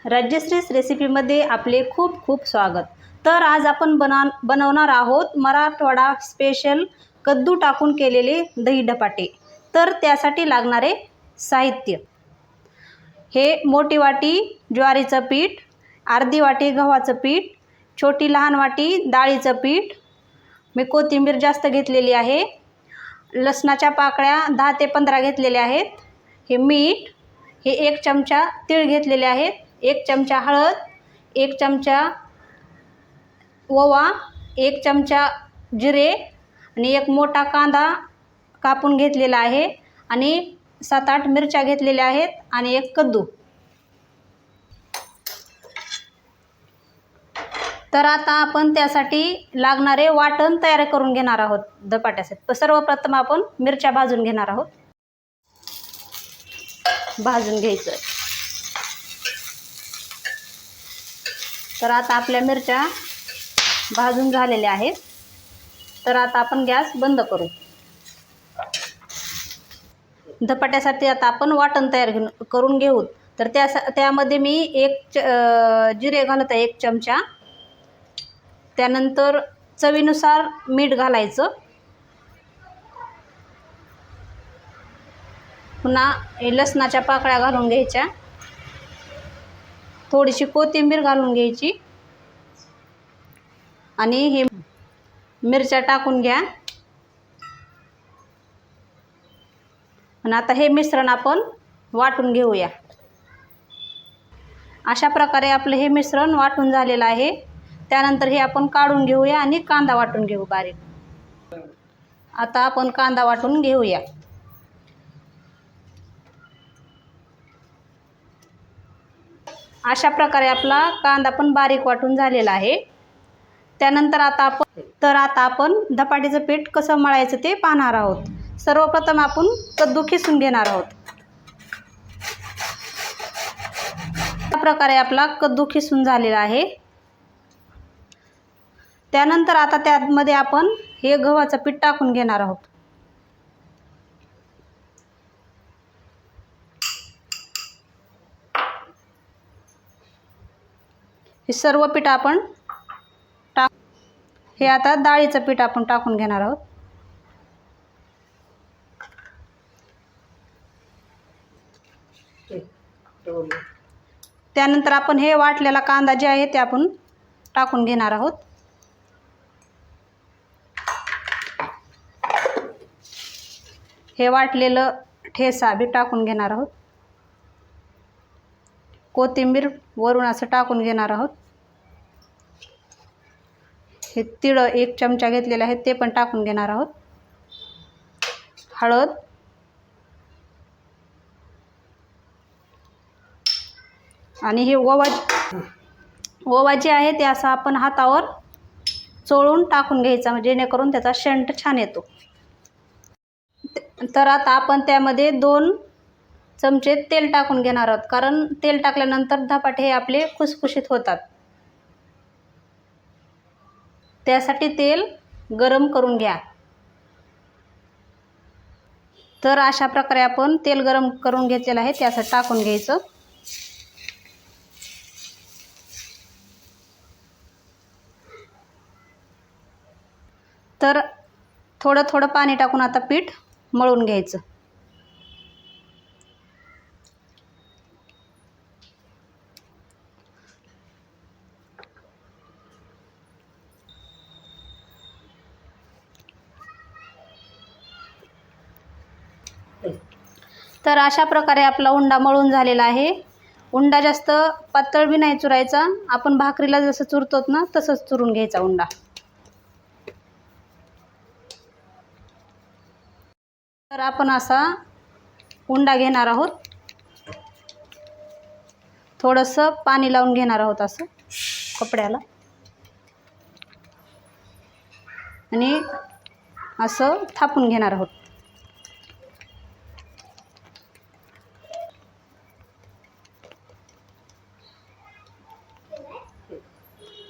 राज्यश्री रेसिपीमध्ये आपले खूप खूप स्वागत। तर आज आपण बनवणार आहोत मराठवाडा स्पेशल कद्दू टाकून केलेले दही धपाटे। तर त्यासाठी लागणारे साहित्य, हे मोठी वाटी ज्वारीचं पीठ, अर्धी वाटी गव्हाचं पीठ, छोटी लहान वाटी डाळीचं पीठ, मी कोथिंबीर जास्त घेतलेली आहे, लसणाच्या पाकळ्या 10 ते 15 घेतलेल्या आहेत, हे मीठ, हे 1 चमचा तीळ घेतलेले आहेत, 1 चमचा हळद, 1 चमचा ओवा, 1 चमचा जिरे आणि 1 मोठा कांदा कापून घेतलेला आहे आणि 7-8 मिरच्या घेतलेल्या आहेत आणि 1 कद्दू। तर आता आपण त्यासाठी लागणारे वाटण तयार करून घेणार आहोत धपाट्यासाठी। तर सर्वप्रथम आपण मिरच्या भाजून घेणार आहोत, भाजून घ्यायचं। तर आता आपल्या मिरच्या भाजून झालेल्या आहेत। तर आता आपण गॅस बंद करू। धपाट्यासाठी आता आपण वाटण तयार करून घेऊ। तर त्यामध्ये मी 1 जिरे घालत आहे, 1 चमचा, त्यानंतर चवीनुसार मीठ घालायचं, पुन्हा लसणाच्या पाकळ्या घालून घ्यायच्या, थोडीशी कोथिंबीर घालून घ्यायची आणि हे मिरच्या टाकून घ्या। आणि आता हे मिश्रण आपण वाटून घेऊया। अशा प्रकारे आपलं हे मिश्रण वाटून झालेलं आहे। त्यानंतर हे आपण काढून घेऊया आणि कांदा वाटून घेऊ बारीक। आता आपण कांदा वाटून घेऊया। अशा प्रकारे आपला कांदा पण बारीक वाटून झालेला आहे। त्यानंतर आता आपण धपाट्याचं पीठ कसं मळायचं ते पाहणार आहोत। सर्वप्रथम आपण कद्दू खिसून घेणार आहोत। अशा प्रकारे आपला कद्दू खिसून झालेला आहे। त्यानंतर आता त्यामध्ये आपण हे गव्हाचं पीठ टाकून घेणार आहोत। हे सर्व पीठ आपण हे आता डाळीचं पीठ आपण टाकून घेणार आहोत। त्यानंतर आपण हे वाटलेला कांदा जे आहे ते आपण टाकून घेणार आहोत। हे वाटलेलं ठेचा बी टाकून घेणार आहोत। कोथिंबीर वरून असं टाकून घेणार आहोत। हे तीळ 1 चमचा घेतलेले आहे ते पण टाकून घेणार आहोत। हळद, आणि हे ओवा जे आहे ते असं आपण हातावर चोळून टाकून घ्यायचा, जेणेकरून त्याचा शेंट छान येतो। तर आता आपण त्यामध्ये 2 चमचे तेल टाकून घेणार आहोत, कारण तेल टाकल्यानंतर धपाटे हे आपले खुसखुशीत होतात। त्यासाठी तेल गरम करून घ्या। तर अशा प्रकारे आपण तेल गरम करून घेतलेलं आहे, ते असं टाकून घ्यायचं। तर थोडं थोडं पाणी टाकून आता पीठ मळून घ्यायचं। तर अशा प्रकारे आपला उंडा मळून झालेला आहे। उंडा जास्त पातळ बी नाही चुरायचा, आपण भाकरीला जसं चुरतो ना तसंच चुरून घ्यायचा उंडा। तर आपण असा उंडा घेणार आहोत, थोडंसं पाणी लावून घेणार आहोत असं कपड्याला, आणि असं थापून घेणार आहोत।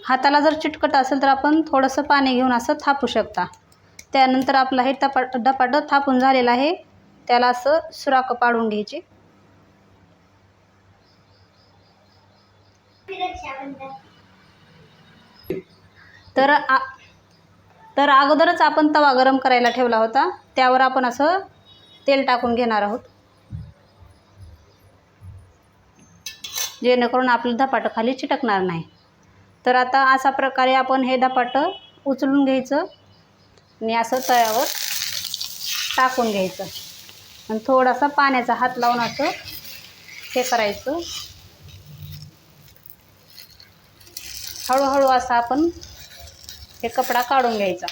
हाताला जर चिटकट असेल तर आपण थोडंसं पाणी घेऊन असं थापू शकता। त्यानंतर आपला हे धपाटं थापून झालेलं आहे, त्याला असं सुराख पाडून घ्यायची। तर अगोदरच आपण तवा गरम करायला ठेवला होता, त्यावर आपण असं तेल टाकून घेणार आहोत, जेणेकरून आपलं धपाटं खाली चिटकणार नाही. तर आता अशा प्रकारे आपण हे धपाटं उचलून घ्यायचं आणि असं तव्यावर टाकून घ्यायचं आणि थोडासा पाण्याचा हात लावून असं हे करायचं. हळूहळू असं आपण हे कपडा काढून घ्यायचा.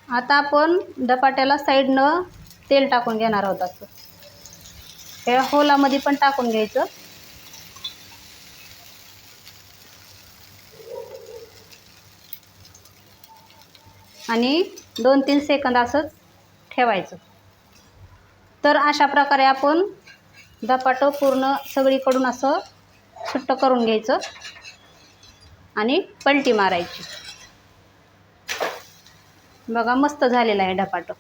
आता आपण धपाट्याला साईडनं तेल टाकून घेणार आहोत. असं हे होलामध्ये पण टाकून घ्यायचं आणि 2-3 सेकंद असंच ठेवायचं. तर अशा प्रकारे आपण धपाटं पूर्ण सगळीकडून असं सुट्ट करून घ्यायचं आणि पलटी मारायची. बघा मस्त झालेलं आहे धपाटं,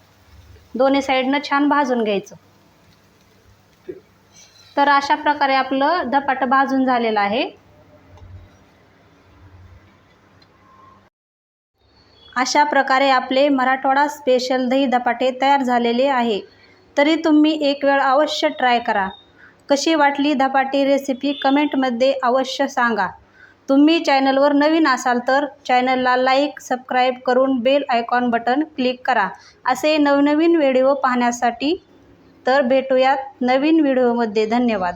दोन्ही साईडनं छान भाजून घ्यायचं. तर अशा प्रकारे आपलं धपाटं भाजून झालेलं आहे. अशा प्रकारे आपले मराठवाडा स्पेशल दही धपाटे तयार झालेले आहे. तरी तुम्ही एक वेळ अवश्य ट्राय करा. कशी वाटली धपाटे रेसिपी कमेंटमध्ये अवश्य सांगा. तुम्ही चॅनलवर नवीन असाल तर चॅनलला लाईक, सबस्क्राईब करून बेल आयकॉन बटन क्लिक करा. असे नवनवीन व्हिडिओ पाहण्यासाठी. तर भेटूयात नवीन व्हिडिओमध्ये. धन्यवाद.